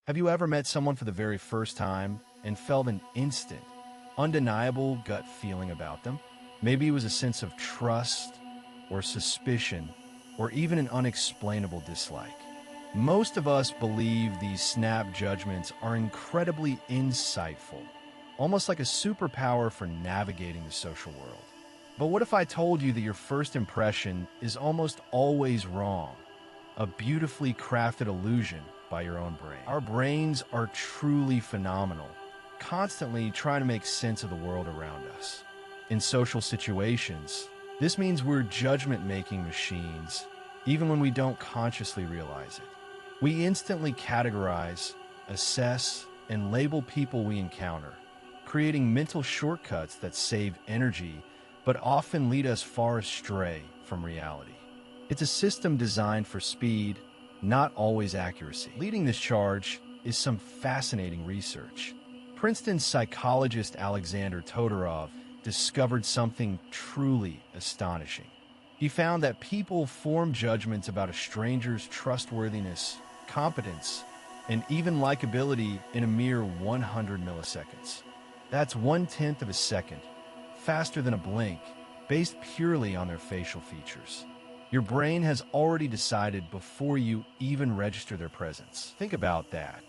Have you ever met someone for the very first time and felt an instant, undeniable gut feeling about them? Maybe it was a sense of trust or suspicion or even an unexplainable dislike. Most of us believe these snap judgments are incredibly insightful, almost like a superpower for navigating the social world. But what if I told you that your first impression is almost always wrong? A beautifully crafted illusion by your own brain. Our brains are truly phenomenal, constantly trying to make sense of the world around us. In social situations, this means we're judgment-making machines, even when we don't consciously realize it. We instantly categorize, assess, and label people we encounter, creating mental shortcuts that save energy but often lead us far astray from reality. It's a system designed for speed, not always accuracy. Leading this charge is some fascinating research. Princeton psychologist Alexander Todorov discovered something truly astonishing. He found that people form judgments about a stranger's trustworthiness, competence, and even likability in a mere 100 milliseconds. That's 1/10 of a second, faster than a blink, based purely on their facial features. Your brain has already decided before you even register their presence. Think about that.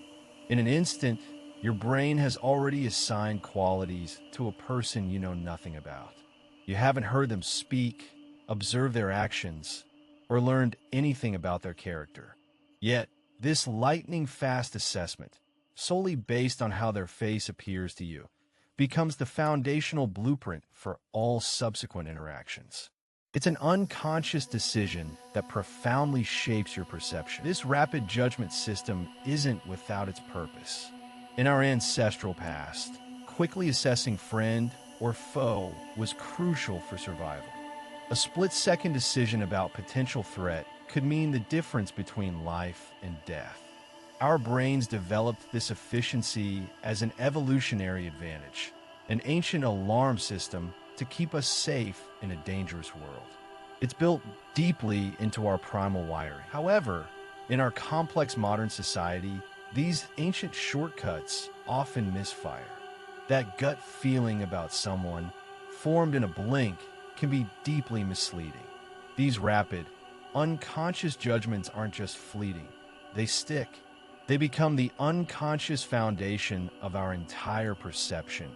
In an instant, your brain has already assigned qualities to a person you know nothing about. You haven't heard them speak, observed their actions, or learned anything about their character. Yet, this lightning-fast assessment, solely based on how their face appears to you, becomes the foundational blueprint for all subsequent interactions. It's an unconscious decision that profoundly shapes your perception. This rapid judgment system isn't without its purpose. In our ancestral past, quickly assessing friend or foe was crucial for survival. A split-second decision about potential threat could mean the difference between life and death. Our brains developed this efficiency as an evolutionary advantage, an ancient alarm system to keep us safe in a dangerous world. It's built deeply into our primal wiring. However, in our complex modern society, these ancient shortcuts often misfire. That gut feeling about someone, formed in a blink, can be deeply misleading. These rapid, unconscious judgments aren't just fleeting, they stick. They become the unconscious foundation of our entire perception,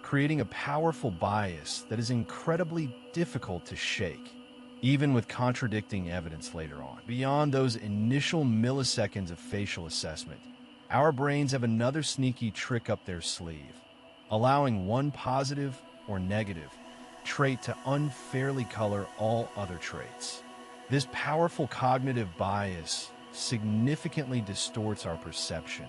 creating a powerful bias that is incredibly difficult to shake, even with contradicting evidence later on. Beyond those initial milliseconds of facial assessment, our brains have another sneaky trick up their sleeve, allowing one positive or negative trait to unfairly color all other traits. This powerful cognitive bias significantly distorts our perception,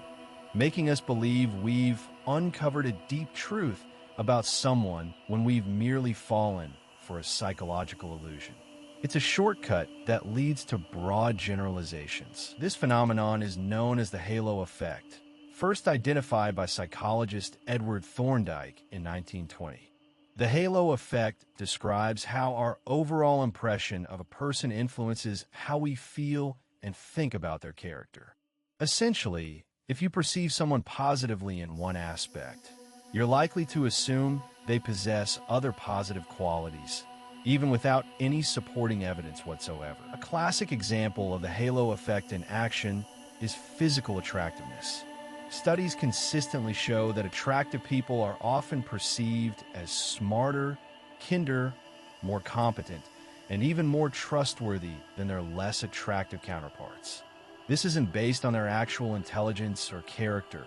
making us believe we've uncovered a deep truth about someone when we've merely fallen for a psychological illusion. It's a shortcut that leads to broad generalizations. This phenomenon is known as the halo effect, first identified by psychologist Edward Thorndike in 1920. The halo effect describes how our overall impression of a person influences how we feel and think about their character. Essentially, if you perceive someone positively in one aspect, you're likely to assume they possess other positive qualities, even without any supporting evidence whatsoever. A classic example of the halo effect in action is physical attractiveness. Studies consistently show that attractive people are often perceived as smarter, kinder, more competent, and even more trustworthy than their less attractive counterparts. This isn't based on their actual intelligence or character,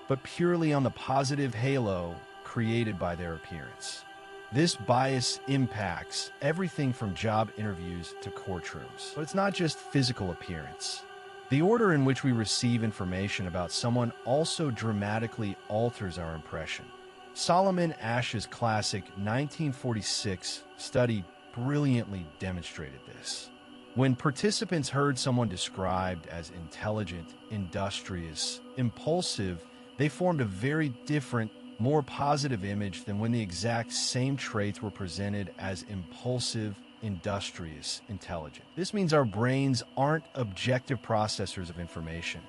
but purely on the positive halo created by their appearance. This bias impacts everything from job interviews to courtrooms. But it's not just physical appearance. The order in which we receive information about someone also dramatically alters our impression. Solomon Ash's classic 1946 study brilliantly demonstrated this. When participants heard someone described as intelligent, industrious, impulsive, they formed a very different, more positive image than when the exact same traits were presented as impulsive, industrious, intelligent. This means our brains aren't objective processors of information.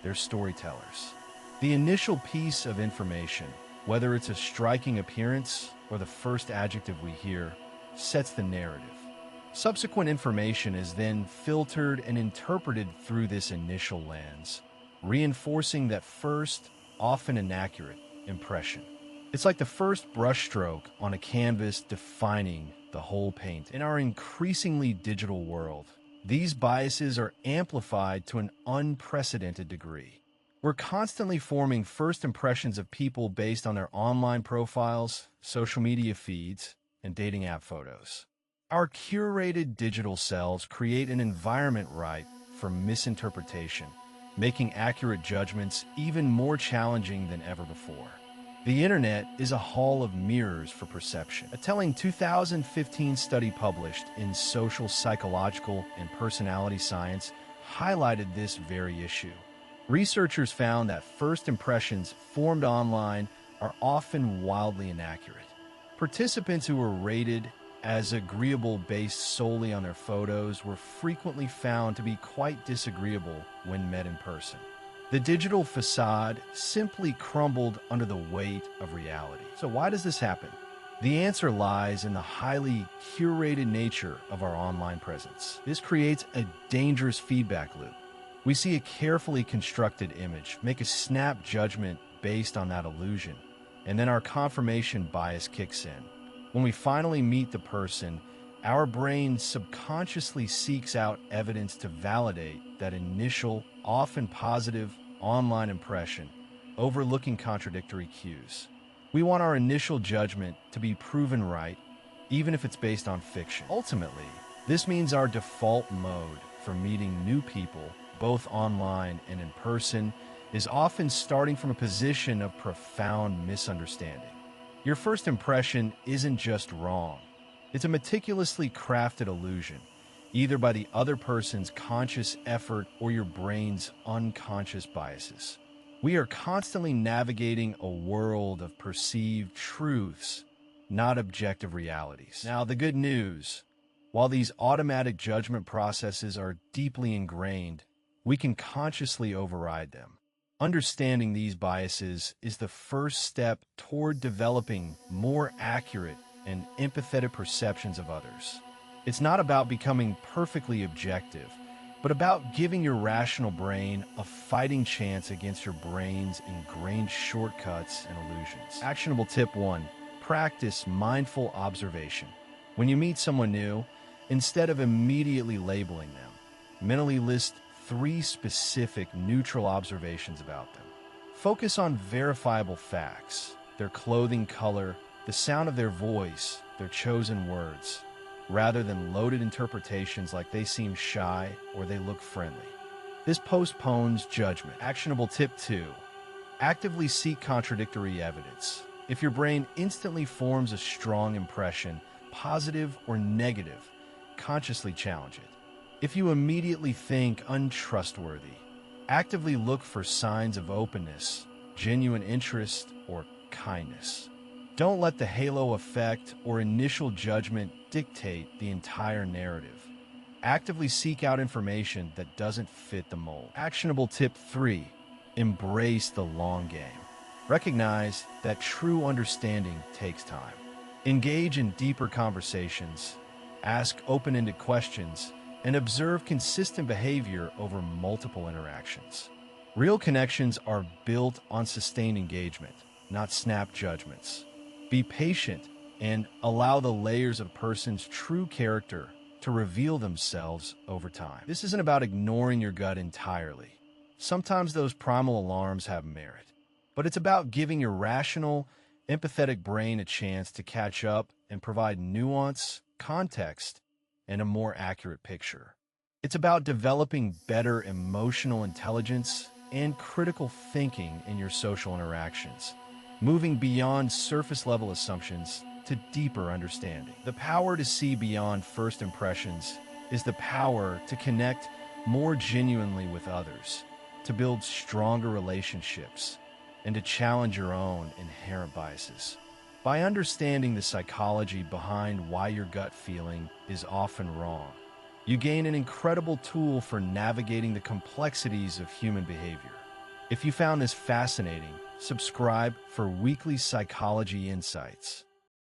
they're storytellers. The initial piece of information, whether it's a striking appearance or the first adjective we hear, sets the narrative. Subsequent information is then filtered and interpreted through this initial lens, reinforcing that first, often inaccurate, impression. It's like the first brushstroke on a canvas defining the whole painting. In our increasingly digital world, these biases are amplified to an unprecedented degree. We're constantly forming first impressions of people based on their online profiles, social media feeds, and dating app photos. Our curated digital selves create an environment ripe for misinterpretation, making accurate judgments even more challenging than ever before. The internet is a hall of mirrors for perception. A telling 2015 study published in Social, Psychological, and Personality Science highlighted this very issue. Researchers found that first impressions formed online are often wildly inaccurate. Participants who were rated as agreeable based solely on their photos were frequently found to be quite disagreeable when met in person. The digital facade simply crumbled under the weight of reality. So why does this happen? The answer lies in the highly curated nature of our online presence. This creates a dangerous feedback loop. We see a carefully constructed image, make a snap judgment based on that illusion, and then our confirmation bias kicks in. When we finally meet the person, our brain subconsciously seeks out evidence to validate that initial, often positive, online impression, overlooking contradictory cues. We want our initial judgment to be proven right, even if it's based on fiction. Ultimately, this means our default mode for meeting new people, both online and in person, is often starting from a position of profound misunderstanding. Your first impression isn't just wrong. It's a meticulously crafted illusion, either by the other person's conscious effort or your brain's unconscious biases. We are constantly navigating a world of perceived truths, not objective realities. Now, the good news, while these automatic judgment processes are deeply ingrained, we can consciously override them. Understanding these biases is the first step toward developing more accurate and empathetic perceptions of others. It's not about becoming perfectly objective, but about giving your rational brain a fighting chance against your brain's ingrained shortcuts and illusions. Actionable tip 1, practice mindful observation. When you meet someone new, instead of immediately labeling them, mentally list 3 specific neutral observations about them. Focus on verifiable facts, their clothing color, the sound of their voice, their chosen words, rather than loaded interpretations like they seem shy or they look friendly. This postpones judgment. Actionable tip 2, actively seek contradictory evidence. If your brain instantly forms a strong impression, positive or negative, consciously challenge it. If you immediately think untrustworthy, actively look for signs of openness, genuine interest, or kindness. Don't let the halo effect or initial judgment dictate the entire narrative. Actively seek out information that doesn't fit the mold. Actionable tip 3, embrace the long game. Recognize that true understanding takes time. Engage in deeper conversations, ask open-ended questions, and observe consistent behavior over multiple interactions. Real connections are built on sustained engagement, not snap judgments. Be patient and allow the layers of a person's true character to reveal themselves over time. This isn't about ignoring your gut entirely. Sometimes those primal alarms have merit, but it's about giving your rational, empathetic brain a chance to catch up and provide nuance, context, and a more accurate picture. It's about developing better emotional intelligence and critical thinking in your social interactions, moving beyond surface-level assumptions to deeper understanding. The power to see beyond first impressions is the power to connect more genuinely with others, to build stronger relationships, and to challenge your own inherent biases. By understanding the psychology behind why your gut feeling is often wrong, you gain an incredible tool for navigating the complexities of human behavior. If you found this fascinating, subscribe for weekly psychology insights.